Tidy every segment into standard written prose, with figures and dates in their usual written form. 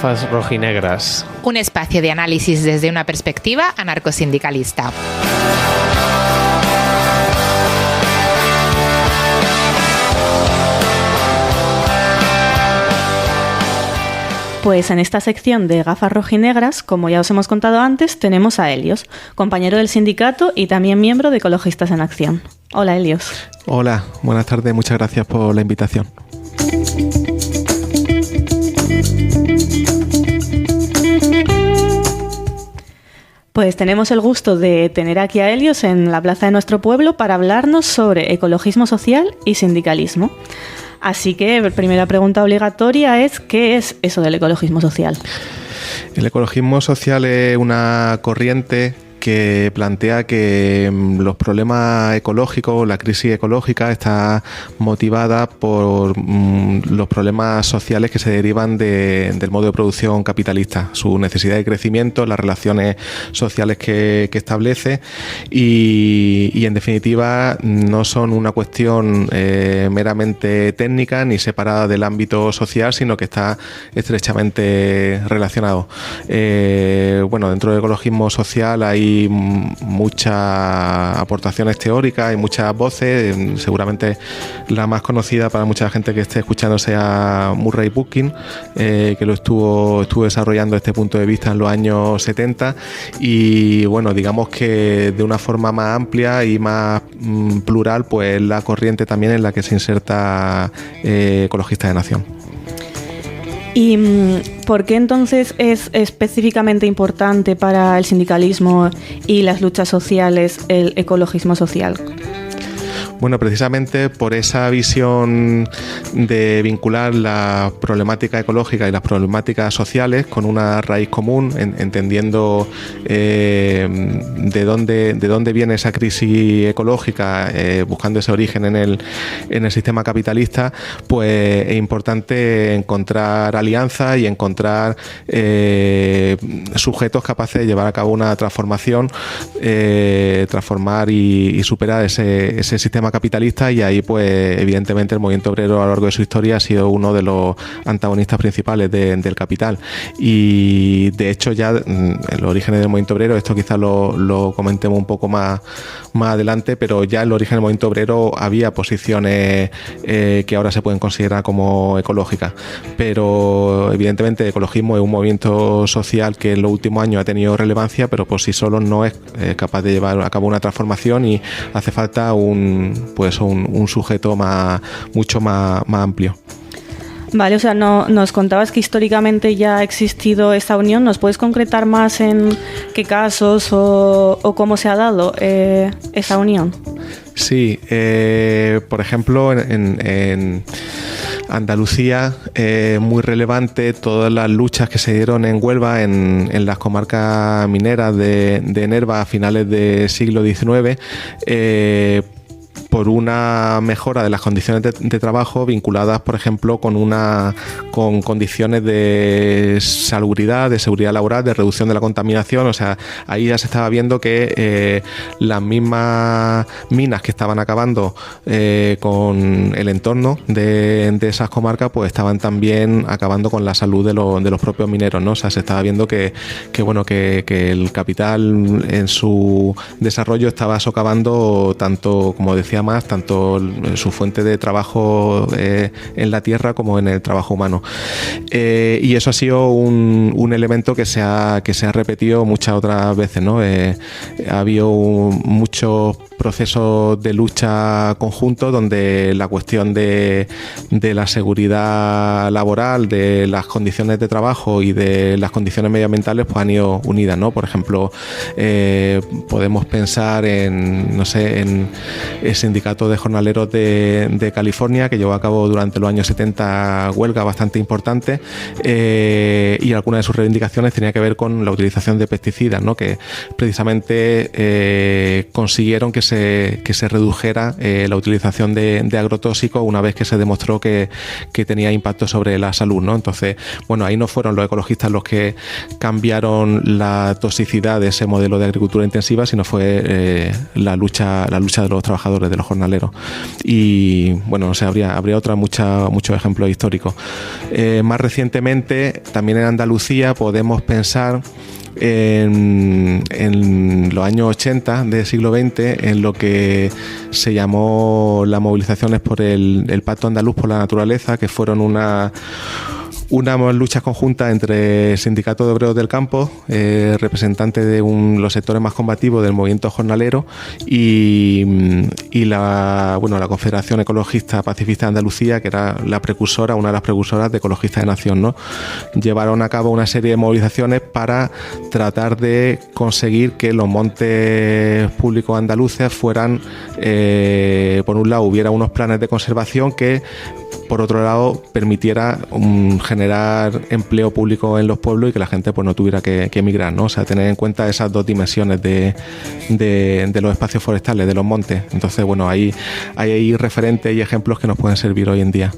Gafas rojinegras. Un espacio de análisis desde una perspectiva anarcosindicalista. Pues en esta sección de Gafas rojinegras, como ya os hemos contado antes, tenemos a Helios, compañero del sindicato y también miembro de Ecologistas en Acción. Hola, Helios. Hola, buenas tardes, muchas gracias por la invitación. Pues tenemos el gusto de tener aquí a Helios en la plaza de nuestro pueblo para hablarnos sobre ecologismo social y sindicalismo. Así que la primera pregunta obligatoria es ¿qué es eso del ecologismo social? El ecologismo social es una corriente que plantea que los problemas ecológicos, la crisis ecológica está motivada por los problemas sociales que se derivan del modo de producción capitalista, su necesidad de crecimiento, las relaciones sociales que establece y en definitiva no son una cuestión meramente técnica ni separada del ámbito social, sino que está estrechamente relacionado. Dentro del ecologismo social hay muchas aportaciones teóricas y muchas voces. Seguramente la más conocida para mucha gente que esté escuchando sea Murray Bookchin, que lo estuvo desarrollando este punto de vista en los años 70 y bueno, digamos que de una forma más amplia y más plural, pues la corriente también en la que se inserta Ecologistas en Acción. ¿Y por qué entonces es específicamente importante para el sindicalismo y las luchas sociales el ecologismo social? Bueno, precisamente por esa visión de vincular la problemática ecológica y las problemáticas sociales con una raíz común, entendiendo de dónde viene esa crisis ecológica, buscando ese origen en el sistema capitalista, pues es importante encontrar alianzas y encontrar sujetos capaces de llevar a cabo una transformación, transformar y superar ese sistema capitalista, y ahí pues evidentemente el movimiento obrero a lo largo de su historia ha sido uno de los antagonistas principales del capital, y de hecho ya en los orígenes del movimiento obrero, esto quizás lo comentemos un poco más adelante, pero ya en los orígenes del movimiento obrero había posiciones que ahora se pueden considerar como ecológicas, pero evidentemente el ecologismo es un movimiento social que en los últimos años ha tenido relevancia, pero por sí solo no es capaz de llevar a cabo una transformación y hace falta un sujeto mucho más amplio. Vale, o sea, nos contabas que históricamente ya ha existido esta unión. ¿Nos puedes concretar más en qué casos o cómo se ha dado esa unión? Sí, por ejemplo, en Andalucía, muy relevante todas las luchas que se dieron en Huelva, en las comarcas mineras de Nerva a finales del siglo XIX, por una mejora de las condiciones de trabajo vinculadas, por ejemplo, con condiciones de salubridad, de seguridad laboral, de reducción de la contaminación. O sea, ahí ya se estaba viendo que las mismas minas que estaban acabando con el entorno de esas comarcas, pues estaban también acabando con la salud de los propios mineros, ¿no? O sea, se estaba viendo que el capital en su desarrollo estaba socavando tanto, como decía más, tanto su fuente de trabajo en la tierra como en el trabajo humano, y eso ha sido un elemento que se ha repetido muchas otras veces, ¿no? Ha habido muchos procesos de lucha conjuntos donde la cuestión de la seguridad laboral, de las condiciones de trabajo y de las condiciones medioambientales pues han ido unidas, ¿no? Por ejemplo, podemos pensar en el sindicato de jornaleros de California, que llevó a cabo durante los años 70 huelga bastante importante, y algunas de sus reivindicaciones tenía que ver con la utilización de pesticidas, ¿no? Que precisamente consiguieron que se redujera la utilización de agrotóxicos una vez que se demostró que tenía impacto sobre la salud, ¿no? Entonces, bueno, ahí no fueron los ecologistas los que cambiaron la toxicidad de ese modelo de agricultura intensiva, sino fue la lucha de los trabajadores de los jornaleros. Y bueno, no sé, habría muchos ejemplos históricos. Más recientemente, también en Andalucía podemos pensar en los años 80 del siglo XX, en lo que se llamó las movilizaciones por el Pacto Andaluz por la Naturaleza, que fueron unas luchas conjuntas entre sindicatos de obreros del campo, representantes de los sectores más combativos del movimiento jornalero y la Confederación Ecologista Pacifista de Andalucía, que era una de las precursoras de Ecologistas de Nación, ¿no? Llevaron a cabo una serie de movilizaciones para tratar de conseguir que los montes públicos andaluces fueran, por un lado, hubiera unos planes de conservación que, por otro lado, permitiera generar empleo público en los pueblos y que la gente pues no tuviera que emigrar, ¿no? O sea, tener en cuenta esas dos dimensiones de los espacios forestales, de los montes. Entonces, bueno, hay referentes y ejemplos que nos pueden servir hoy en día.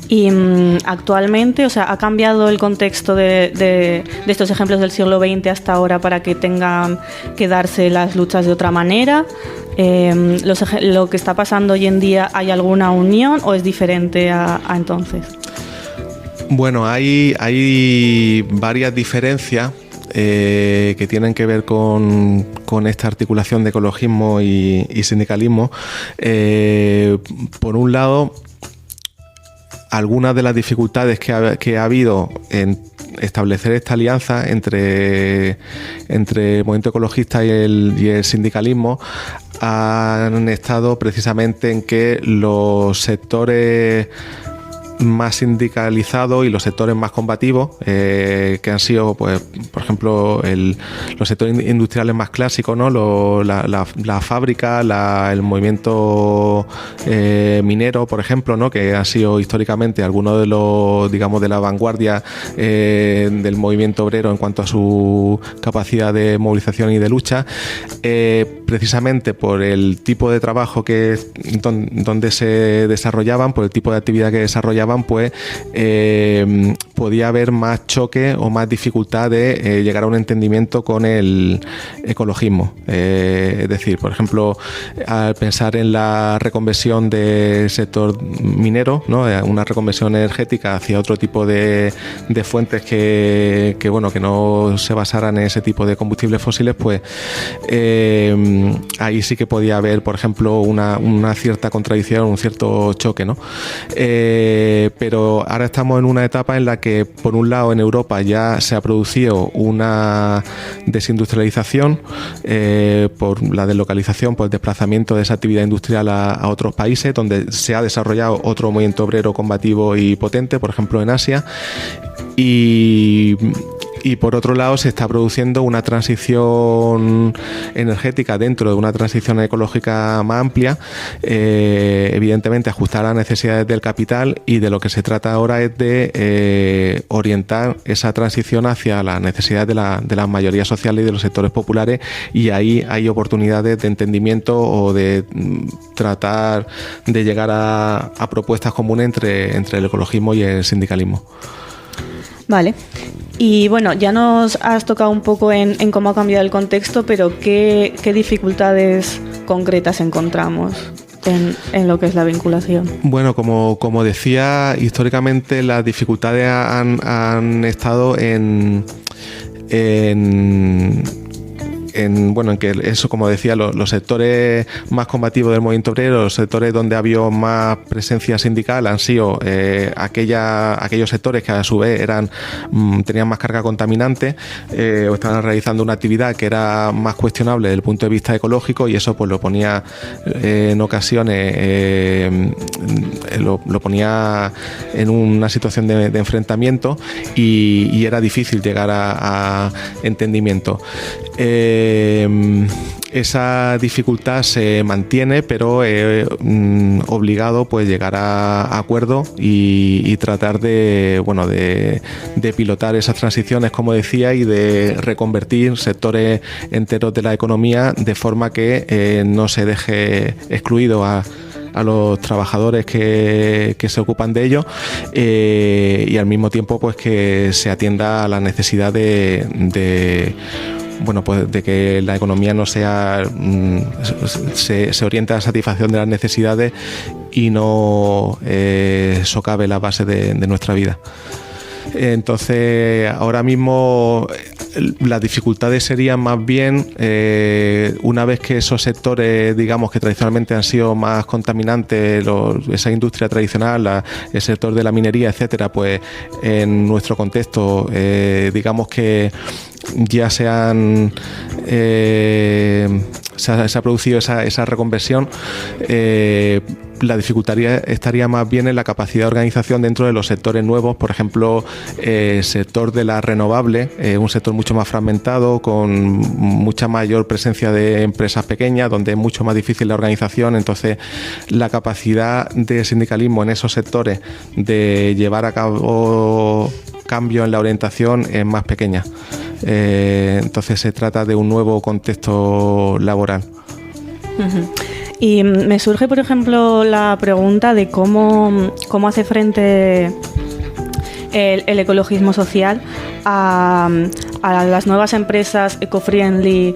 Y actualmente, o sea, ¿ha cambiado el contexto de estos ejemplos del siglo XX hasta ahora para que tengan que darse las luchas de otra manera? ¿Lo que está pasando hoy en día, hay alguna unión o es diferente a entonces? Bueno, hay varias diferencias que tienen que ver con esta articulación de ecologismo y sindicalismo. Por un lado, algunas de las dificultades que ha habido en establecer esta alianza entre el movimiento ecologista y el sindicalismo han estado precisamente en que los sectores más sindicalizados y los sectores más combativos, que han sido, pues, por ejemplo, los sectores industriales más clásicos, ¿no? La fábrica, el movimiento minero, por ejemplo, ¿no? Que han sido históricamente algunos de los, digamos, de la vanguardia del movimiento obrero en cuanto a su capacidad de movilización y de lucha, precisamente por el tipo de trabajo donde se desarrollaban, por el tipo de actividad que desarrollaban, pues podía haber más choque o más dificultad de llegar a un entendimiento con el ecologismo. Es decir, por ejemplo, al pensar en la reconversión del sector minero, ¿no? Una reconversión energética hacia otro tipo de fuentes que no se basaran en ese tipo de combustibles fósiles, pues ahí sí que podía haber, por ejemplo, una cierta contradicción, un cierto choque, ¿no? Pero ahora estamos en una etapa en la que, por un lado, en Europa ya se ha producido una desindustrialización por la deslocalización, por el desplazamiento de esa actividad industrial a otros países, donde se ha desarrollado otro movimiento obrero combativo y potente, por ejemplo en Asia. Y por otro lado se está produciendo una transición energética dentro de una transición ecológica más amplia, evidentemente ajustar a las necesidades del capital, y de lo que se trata ahora es de orientar esa transición hacia las necesidades de las mayorías sociales y de los sectores populares, y ahí hay oportunidades de entendimiento o de tratar de llegar a propuestas comunes entre el ecologismo y el sindicalismo. Vale. Y bueno, ya nos has tocado un poco en cómo ha cambiado el contexto, pero ¿qué dificultades concretas encontramos en lo que es la vinculación? Bueno, como decía, históricamente las dificultades han estado en que eso, como decía, los sectores más combativos del movimiento obrero, los sectores donde ha habido más presencia sindical, han sido aquellos sectores que a su vez tenían más carga contaminante, o estaban realizando una actividad que era más cuestionable desde el punto de vista ecológico, y eso pues lo ponía en ocasiones lo ponía en una situación de enfrentamiento, y era difícil llegar a entendimiento. Esa dificultad se mantiene, pero obligado pues llegar a acuerdo y tratar de pilotar esas transiciones, como decía, y de reconvertir sectores enteros de la economía de forma que no se deje excluido a los trabajadores que se ocupan de ello, y al mismo tiempo pues que se atienda a la necesidad de bueno, pues de que la economía no sea se oriente a la satisfacción de las necesidades y no socave la base de nuestra vida. Entonces, ahora mismo las dificultades serían más bien una vez que esos sectores, digamos, que tradicionalmente han sido más contaminantes, esa industria tradicional, el sector de la minería, etcétera, pues en nuestro contexto, digamos que ya se ha producido esa reconversión. La dificultad estaría más bien en la capacidad de organización dentro de los sectores nuevos, por ejemplo, el sector de la renovable, un sector mucho más fragmentado, con mucha mayor presencia de empresas pequeñas, donde es mucho más difícil la organización. Entonces, la capacidad de sindicalismo en esos sectores de llevar a cabo cambios en la orientación es más pequeña. Entonces, se trata de un nuevo contexto laboral. Uh-huh. Y me surge, por ejemplo, la pregunta de cómo hace frente el ecologismo social a las nuevas empresas eco-friendly,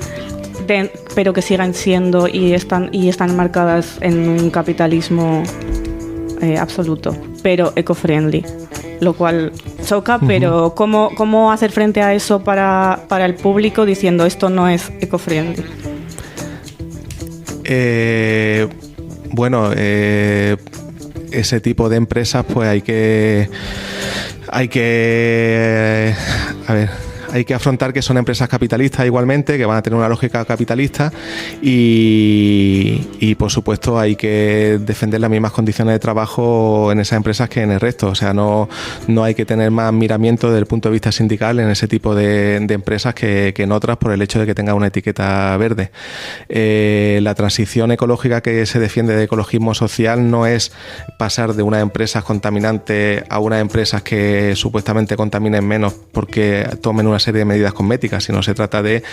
pero que sigan siendo y están marcadas en un capitalismo absoluto, pero eco-friendly, lo cual choca. Uh-huh. Pero ¿cómo hacer frente a eso para el público diciendo esto no es eco-friendly? Bueno, ese tipo de empresas, pues hay que afrontar que son empresas capitalistas igualmente, que van a tener una lógica capitalista y por supuesto hay que defender las mismas condiciones de trabajo en esas empresas que en el resto. O sea, no hay que tener más miramiento desde el punto de vista sindical en ese tipo de empresas que en otras por el hecho de que tenga una etiqueta verde. La transición ecológica que se defiende de ecologismo social no es pasar de unas empresas contaminantes a unas empresas que supuestamente contaminen menos porque tomen una serie de medidas cosméticas, sino se trata de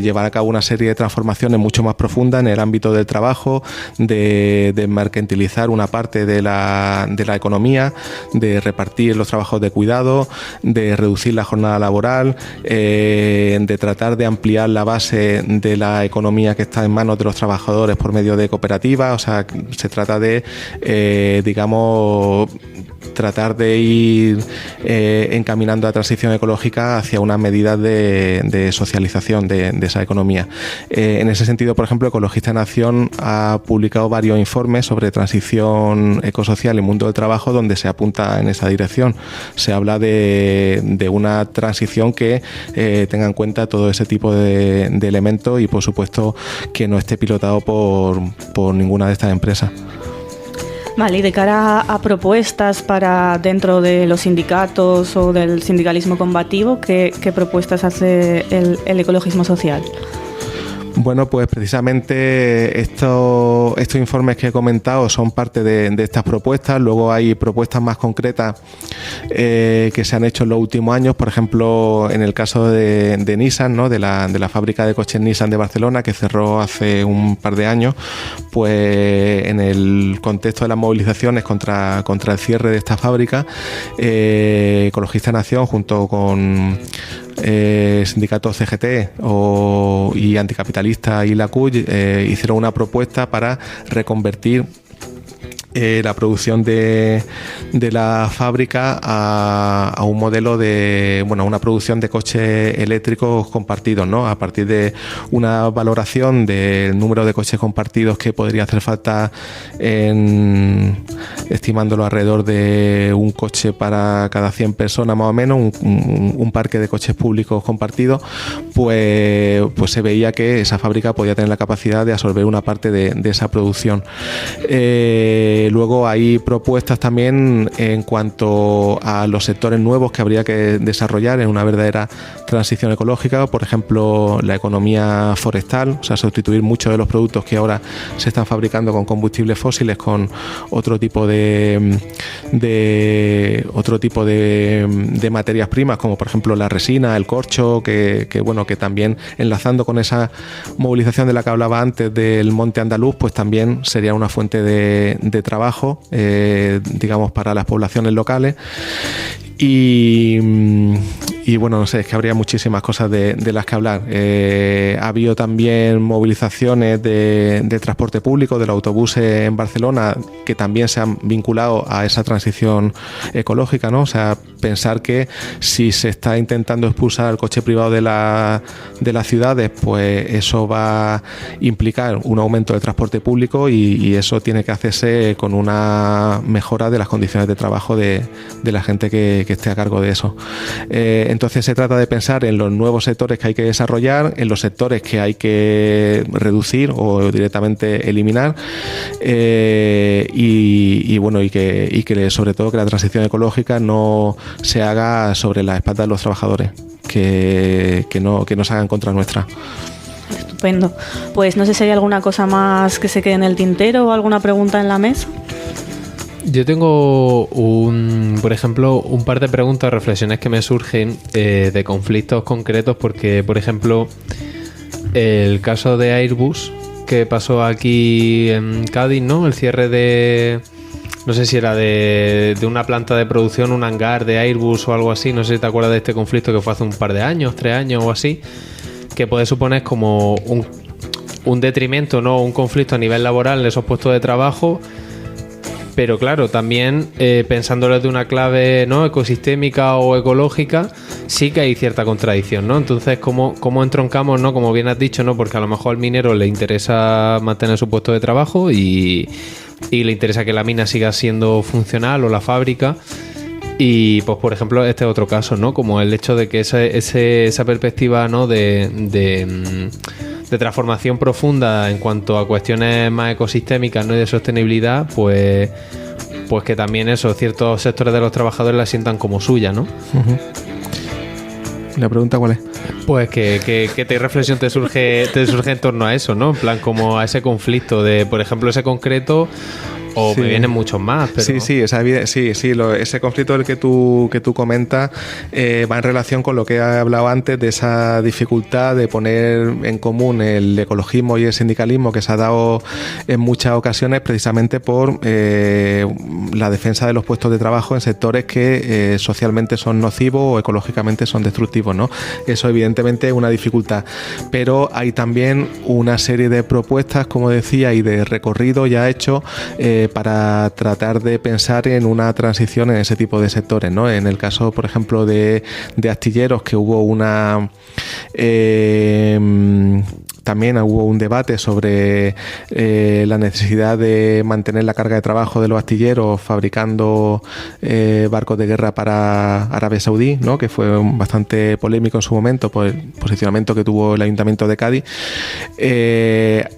llevar a cabo una serie de transformaciones mucho más profundas en el ámbito del trabajo, de mercantilizar una parte de la economía, de repartir los trabajos de cuidado, de reducir la jornada laboral, de tratar de ampliar la base de la economía que está en manos de los trabajadores por medio de cooperativas. O sea, se trata de, digamos, tratar de ir encaminando la transición ecológica hacia unas medidas de socialización de esa economía. En ese sentido, por ejemplo, Ecologistas en Acción ha publicado varios informes sobre transición ecosocial y mundo del trabajo donde se apunta en esa dirección. Se habla de una transición que tenga en cuenta todo ese tipo de elementos y, por supuesto, que no esté pilotado por ninguna de estas empresas. Vale, y de cara a propuestas para dentro de los sindicatos o del sindicalismo combativo, ¿qué propuestas hace el ecologismo social? Bueno, pues precisamente estos informes que he comentado son parte de estas propuestas. Luego hay propuestas más concretas que se han hecho en los últimos años. Por ejemplo, en el caso de Nissan, ¿no? de la fábrica de coches Nissan de Barcelona, que cerró hace un par de años, pues en el contexto de las movilizaciones contra el cierre de esta fábrica, Ecologistas en Acción, junto con sindicatos CGT y anticapitalista y la CUT, hicieron una propuesta para reconvertir la producción de la fábrica a un modelo de, bueno, una producción de coches eléctricos compartidos, ¿no? A partir de una valoración del número de coches compartidos que podría hacer falta, estimándolo alrededor de un coche para cada 100 personas más o menos, un parque de coches públicos compartidos, pues se veía que esa fábrica podía tener la capacidad de absorber una parte de esa producción. Luego hay propuestas también en cuanto a los sectores nuevos que habría que desarrollar en una verdadera transición ecológica, por ejemplo, la economía forestal, o sea, sustituir muchos de los productos que ahora se están fabricando con combustibles fósiles con otro tipo de materias primas, como por ejemplo la resina, el corcho, que también, enlazando con esa movilización de la que hablaba antes del monte andaluz, pues también sería una fuente de trabajo, digamos, para las poblaciones locales. Y Y bueno, no sé, es que habría muchísimas cosas de las que hablar. Ha habido también movilizaciones de transporte público, del autobús en Barcelona, que también se han vinculado a esa transición ecológica, ¿no? O sea, pensar que si se está intentando expulsar el coche privado de las ciudades, pues eso va a implicar un aumento del transporte público y eso tiene que hacerse con una mejora de las condiciones de trabajo de la gente que esté a cargo de eso. Entonces se trata de pensar en los nuevos sectores que hay que desarrollar, en los sectores que hay que reducir o directamente eliminar y que sobre todo que la transición ecológica no se haga sobre la espalda de los trabajadores, que no se hagan contra nuestra. Estupendo. Pues no sé si hay alguna cosa más que se quede en el tintero o alguna pregunta en la mesa. Yo tengo por ejemplo, un par de preguntas o reflexiones que me surgen de conflictos concretos, porque, por ejemplo, el caso de Airbus que pasó aquí en Cádiz, ¿no? El cierre de... No sé si era de una planta de producción, un hangar de Airbus o algo así. No sé si te acuerdas de este conflicto que fue hace un par de años, 3 años o así, que puede suponer como un detrimento, ¿no? Un conflicto a nivel laboral en esos puestos de trabajo. Pero claro, también pensándolo desde una clave, ¿no? Ecosistémica o ecológica, sí que hay cierta contradicción, ¿no? Entonces, ¿cómo entroncamos, ¿no? Como bien has dicho, ¿no? Porque a lo mejor al minero le interesa mantener su puesto de trabajo y le interesa que la mina siga siendo funcional o la fábrica. Y pues, por ejemplo, este otro caso, ¿no? Como el hecho de que esa perspectiva, ¿no? de transformación profunda en cuanto a cuestiones más ecosistémicas, ¿no? Y de sostenibilidad, pues que también eso, ciertos sectores de los trabajadores la sientan como suya, ¿no? Uh-huh. ¿La pregunta cuál es? Pues ¿qué reflexión te surge en torno a eso, ¿no? En plan, como a ese conflicto de, por ejemplo, ese concreto. O sí. Me vienen muchos más, pero... Ese conflicto del que tú comentas va en relación con lo que he hablado antes, de esa dificultad de poner en común el ecologismo y el sindicalismo que se ha dado en muchas ocasiones precisamente por la defensa de los puestos de trabajo en sectores que socialmente son nocivos o ecológicamente son destructivos, ¿no? Eso evidentemente es una dificultad, pero hay también una serie de propuestas, como decía, y de recorrido ya hecho para tratar de pensar en una transición en ese tipo de sectores, ¿no? En el caso, por ejemplo, de astilleros, que hubo también hubo un debate sobre la necesidad de mantener la carga de trabajo de los astilleros fabricando barcos de guerra para Arabia Saudí, ¿no? Que fue bastante polémico en su momento por el posicionamiento que tuvo el Ayuntamiento de Cádiz.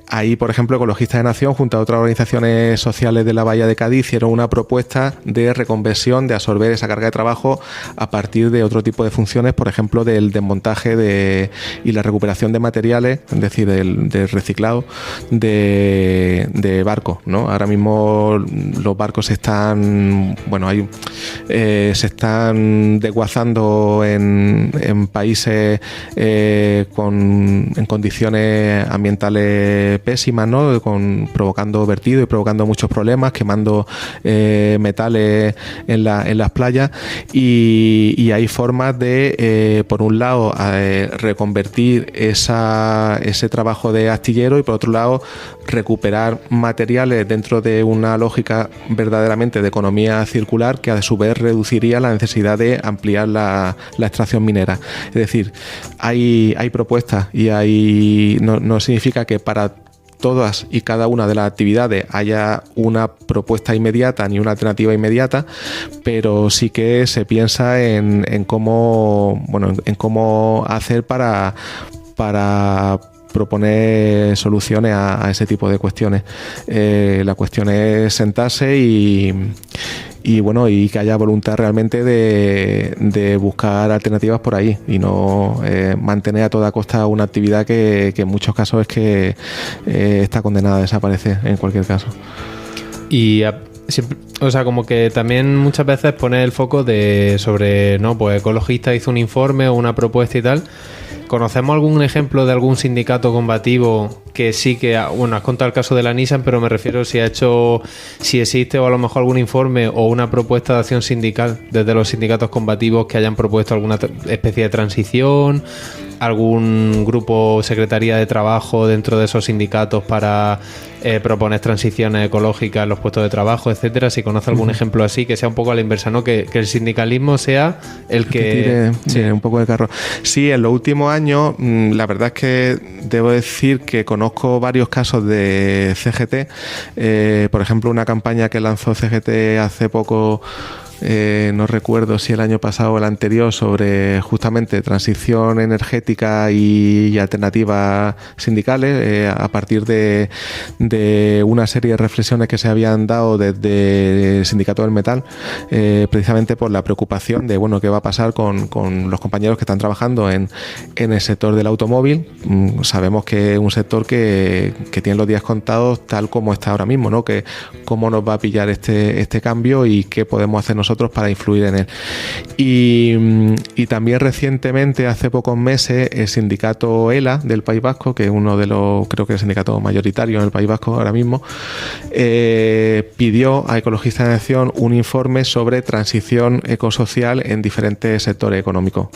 Ahí, por ejemplo, Ecologistas de Nación, junto a otras organizaciones sociales de la Bahía de Cádiz, hicieron una propuesta de reconversión, de absorber esa carga de trabajo a partir de otro tipo de funciones, por ejemplo, del desmontaje y la recuperación de materiales, es decir, del reciclado de barcos, ¿no? Ahora mismo los barcos se están desguazando en países en condiciones ambientales pésimas, ¿no? Provocando vertido y provocando muchos problemas, quemando metales en las playas, y hay formas de, por un lado, reconvertir ese trabajo de astillero y, por otro lado, recuperar materiales dentro de una lógica verdaderamente de economía circular, que a su vez reduciría la necesidad de ampliar la extracción minera. Es decir, hay propuestas y no significa que para todas y cada una de las actividades haya una propuesta inmediata ni una alternativa inmediata, pero sí que se piensa en cómo hacer para proponer soluciones a ese tipo de cuestiones. La cuestión es sentarse y que haya voluntad realmente de buscar alternativas por ahí y no mantener a toda costa una actividad que en muchos casos es que está condenada a desaparecer en cualquier caso. Y Siempre, o sea, como que también muchas veces pone el foco sobre, no, pues Ecologista hizo un informe o una propuesta y tal. ¿Conocemos algún ejemplo de algún sindicato combativo que sí que, bueno, has contado el caso de la Nissan, pero me refiero si existe o a lo mejor algún informe o una propuesta de acción sindical desde los sindicatos combativos que hayan propuesto alguna especie de transición, algún grupo, secretaría de trabajo dentro de esos sindicatos para proponer transiciones ecológicas en los puestos de trabajo, etcétera? Si conoce algún ejemplo así, que sea un poco a la inversa, ¿no? Que el sindicalismo sea el que tire un poco de carro. Sí, en los últimos años, la verdad es que debo decir que conozco varios casos de CGT. Por ejemplo, una campaña que lanzó CGT hace poco, no recuerdo si el año pasado o el anterior, sobre justamente transición energética y alternativas sindicales, a partir de una serie de reflexiones que se habían dado desde el Sindicato del Metal, precisamente por la preocupación de, bueno, qué va a pasar con los compañeros que están trabajando en el sector del automóvil. Sabemos que es un sector que tiene los días contados tal como está ahora mismo, ¿no? Que cómo nos va a pillar este cambio y qué podemos hacer nosotros para influir en él. Y también recientemente, hace pocos meses, el sindicato ELA del País Vasco, que es uno de los, creo que el sindicato mayoritario en el País Vasco ahora mismo, pidió a Ecologistas en Acción un informe sobre transición ecosocial en diferentes sectores económicos,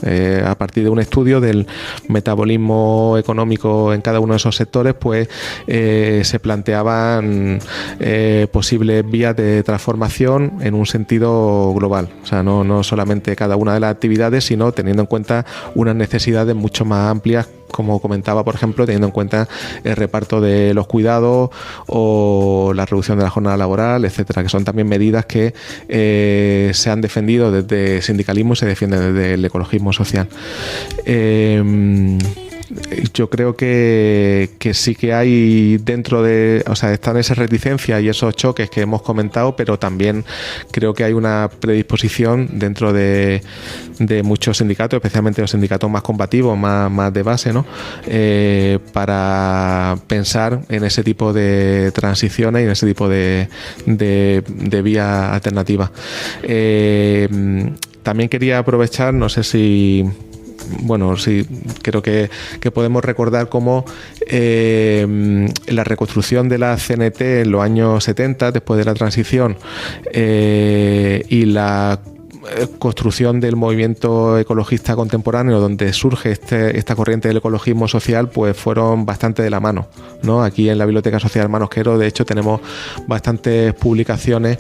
a partir de un estudio del metabolismo económico en cada uno de esos sectores. Pues se planteaban posibles vías de transformación en un sentido global, o sea, no solamente cada una de las actividades, sino teniendo en cuenta unas necesidades mucho más amplias, como comentaba, por ejemplo, teniendo en cuenta el reparto de los cuidados o la reducción de la jornada laboral, etcétera, que son también medidas que se han defendido desde el sindicalismo y se defienden desde el ecologismo social. Yo creo que sí que hay dentro de, o sea, están esas reticencias y esos choques que hemos comentado, pero también creo que hay una predisposición dentro de muchos sindicatos, especialmente los sindicatos más combativos, más de base, ¿no? Para pensar en ese tipo de transiciones y en ese tipo de vías alternativas. También quería aprovechar, no sé si... Bueno, sí, creo que podemos recordar cómo la reconstrucción de la CNT en los años 70, después de la transición, y la construcción del movimiento ecologista contemporáneo, donde surge esta corriente del ecologismo social, pues fueron bastante de la mano, ¿no? Aquí en la Biblioteca Social Hermanos Quero, de hecho, tenemos bastantes publicaciones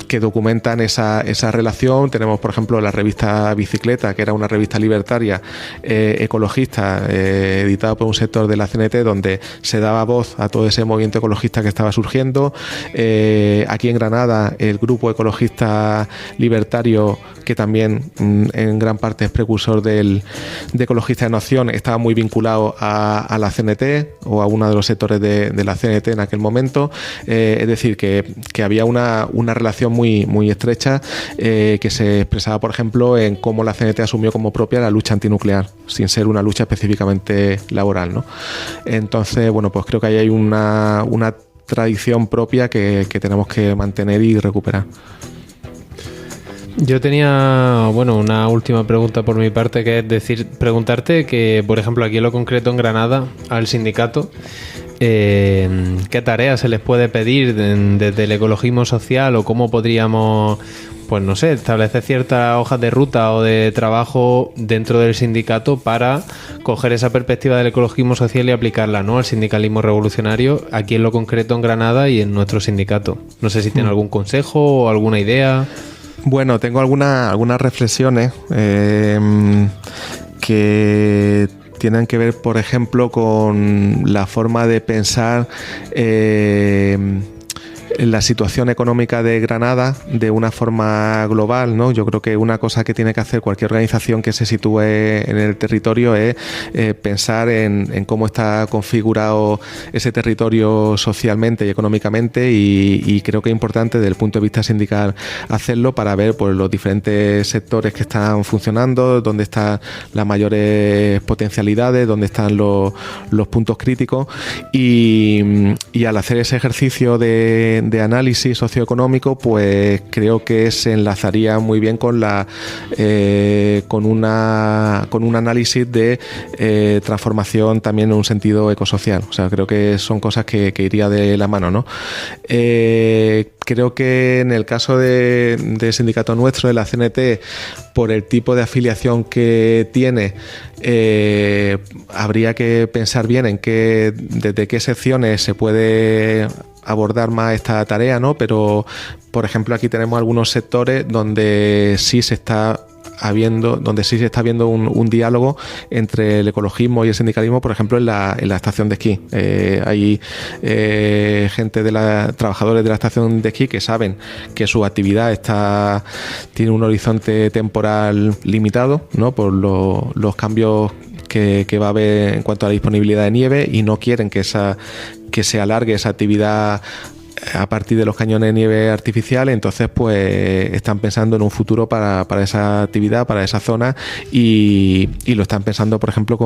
que documentan esa relación. Tenemos, por ejemplo, la revista Bicicleta, que era una revista libertaria ecologista, editada por un sector de la CNT, donde se daba voz a todo ese movimiento ecologista que estaba surgiendo. Aquí en Granada, el grupo ecologista libertario, que también en gran parte es precursor de Ecologistas en Acción, estaba muy vinculado a la CNT o a uno de los sectores de la CNT en aquel momento. Es decir, que había una relación muy, muy estrecha, que se expresaba, por ejemplo, en cómo la CNT asumió como propia la lucha antinuclear, sin ser una lucha específicamente laboral, ¿no? Entonces, bueno, pues creo que ahí hay una tradición propia que tenemos que mantener y recuperar. Yo tenía, bueno, una última pregunta por mi parte, que es preguntarte que, por ejemplo, aquí en lo concreto en Granada, al sindicato, ¿qué tareas se les puede pedir desde el ecologismo social, o cómo podríamos, pues no sé, establecer ciertas hojas de ruta o de trabajo dentro del sindicato para coger esa perspectiva del ecologismo social y aplicarla, ¿no?, al sindicalismo revolucionario, aquí en lo concreto en Granada y en nuestro sindicato? No sé si tiene algún consejo o alguna idea. Bueno, tengo algunas reflexiones que tienen que ver, por ejemplo, con la forma de pensar la situación económica de Granada de una forma global, ¿no? Yo creo que una cosa que tiene que hacer cualquier organización que se sitúe en el territorio es pensar en cómo está configurado ese territorio socialmente y económicamente, y creo que es importante desde el punto de vista sindical hacerlo para ver pues, los diferentes sectores que están funcionando, dónde están las mayores potencialidades, dónde están los puntos críticos, y al hacer ese ejercicio de análisis socioeconómico, pues creo que se enlazaría muy bien con un análisis de transformación también en un sentido ecosocial. O sea, creo que son cosas que iría de la mano, ¿no? Creo que en el caso de sindicato nuestro, de la CNT, por el tipo de afiliación que tiene, habría que pensar bien en desde qué secciones se puede abordar más esta tarea, ¿no? Pero, por ejemplo, aquí tenemos algunos sectores donde sí se está viendo un diálogo entre el ecologismo y el sindicalismo, por ejemplo, en la estación de esquí. Hay trabajadores de la estación de esquí que saben que su actividad tiene un horizonte temporal limitado, ¿no? Por los cambios que va a haber en cuanto a la disponibilidad de nieve, y no quieren que se alargue esa actividad a partir de los cañones de nieve artificiales. Entonces pues están pensando en un futuro para esa actividad, para esa zona, y lo están pensando, por ejemplo,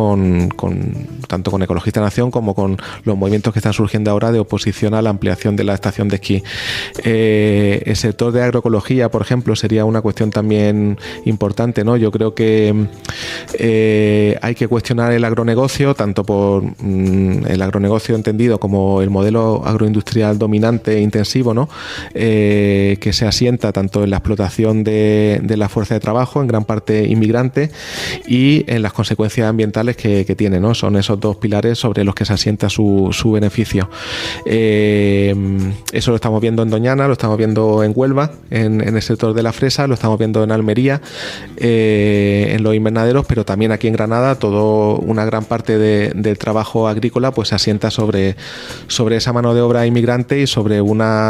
tanto con Ecologista Nación como con los movimientos que están surgiendo ahora de oposición a la ampliación de la estación de esquí. El sector de agroecología, por ejemplo, sería una cuestión también importante, ¿no? Yo creo que hay que cuestionar el agronegocio, tanto por el agronegocio entendido como el modelo agroindustrial dominante intensivo, ¿no? Que se asienta tanto en la explotación de la fuerza de trabajo, en gran parte inmigrante, y en las consecuencias ambientales que tiene, ¿no? Son esos dos pilares sobre los que se asienta su beneficio. Eso lo estamos viendo en Doñana, lo estamos viendo en Huelva, en el sector de la fresa, lo estamos viendo en Almería, en los invernaderos, pero también aquí en Granada una gran parte del trabajo agrícola pues se asienta sobre esa mano de obra inmigrante y sobre unos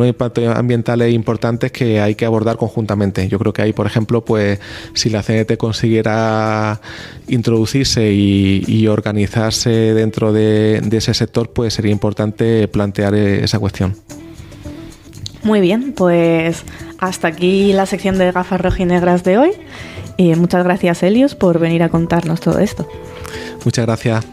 impactos ambientales importantes que hay que abordar conjuntamente. Yo creo que ahí, por ejemplo, pues si la CNT consiguiera introducirse y organizarse dentro de ese sector, pues sería importante plantear esa cuestión. Muy bien, pues hasta aquí la sección de gafas rojinegras de hoy, y muchas gracias, Helios, por venir a contarnos todo esto. Muchas gracias.